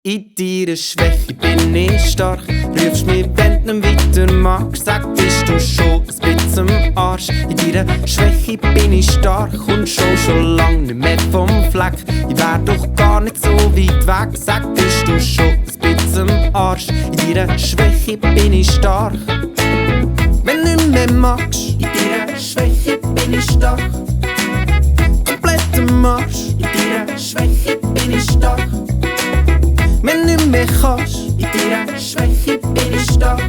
In deiner Schwäche bin ich stark. Rufst mich, wenn du nicht weiter magst. Sag, bist du schon ein bisschen am Arsch. In deiner Schwäche bin ich stark und schon lang nicht mehr vom Fleck. Ich wär doch gar nicht so weit weg. Sag, bist du schon ein bisschen am Arsch. In deiner Schwäche bin ich stark. Wenn du nicht mehr magst, in deiner Schwäche bin ich stark. Komplett am Arsch, in deiner Schwäche bin ich stark. Wenn du nicht mehr kannst, in deiner Schwäche bin ich stark.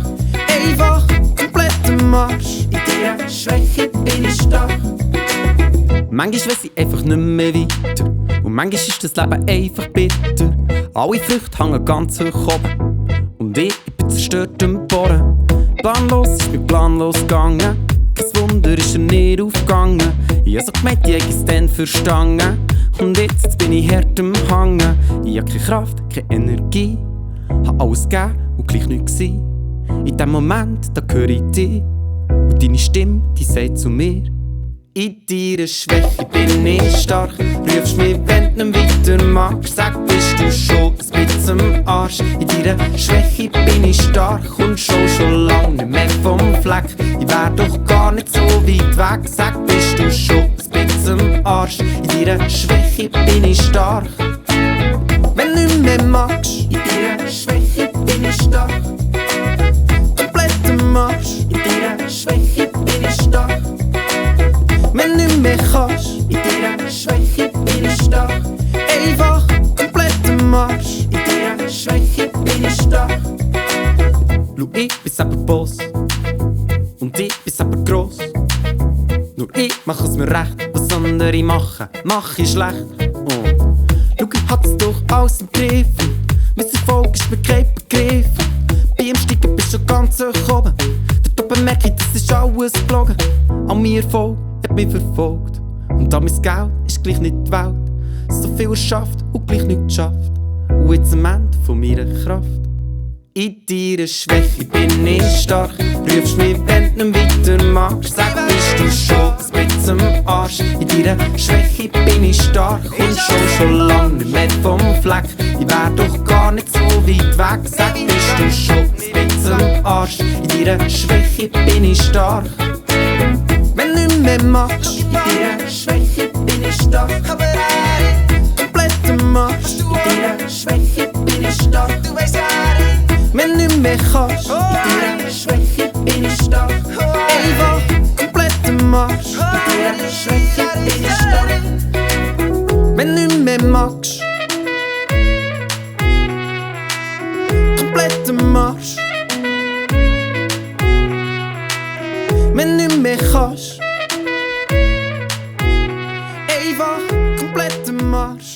Einfach komplett am Arsch, in deiner Schwäche bin ich stark. Manchmal weiss ich einfach nicht mehr weiter. Und manchmal ist das Leben einfach bitter. Alle Früchte hängen ganz hoch oben. Und ich bin zerstört am Boden. Planlos ist mir planlos gegangen. Kein Wunder ist er nicht aufgegangen. Ich hab so gemeint, ich hätte es dann verstanden. Und jetzt bin ich hart am Hangen. Ich hab keine Kraft, keine Energie. Hab alles gegeben und gleich nichts gewesen. In dem Moment, da höre ich dich. Und deine Stimme, die sagt zu mir: in deiner Schwäche bin ich stark. Rufst mich, wenn du nicht weiter magst. Sag, bist du schon ein bisschen am Arsch. In deiner Schwäche bin ich stark und schon lang nicht mehr vom Fleck. Ich wär doch gar nicht so weit weg. Sag, bist du schon ein bisschen am Arsch. In deiner Schwäche bin ich stark. Wenn du nicht mehr magst, in deiner Schwäche bin ich stark. Komplett am Arsch, in deiner Schwäche bin ich stark. Wenn du nicht mehr kannst, in deiner Schwäche bin ich stark. Einfach komplett am Arsch, in deiner Schwäche bin ich stark. Schau, ich bin selber Boss und ich bin selber gross. Nur ich mach es mir recht, was andere machen, mach ich schlecht. Schau, ich hat's doch alles im Griff. Mein Erfolg ist mir kein Begriff. Beim Steigen bist du ganz hoch oben. Dort oben merke ich, das ist alles gelogen. An mir Erfolg hat mich verfolgt. Und an mein Geld ist gleich nicht die Welt. So viel erschafft und gleich nicht geschafft. Und jetzt am Ende von meiner Kraft. In deiner Schwäche bin ich stark. Rufst mich, wenn du nicht weiter magst. Sag, bist du schon ein bisschen am Arsch. In deiner Schwäche bin ich stark und schon lang nicht mehr vom Fleck. Ich wär doch gar nicht so weit weg. Sag, bist du schon ein bisschen am Arsch. In deiner Schwäche bin ich stark. Wenn du nicht mehr magst, in deiner Schwäche bin ich stark. Komplett am Arsch, in deiner Schwäche bin ich stark. Wenn du nicht mehr kannst, in deiner Schwäche bin ich stark. Einfach komplett am Arsch, in deiner Schwäche bin ich stark. Wenn du nicht mehr magst, komplett am Arsch. Wenn du nicht mehr kannst, einfach komplett am Arsch.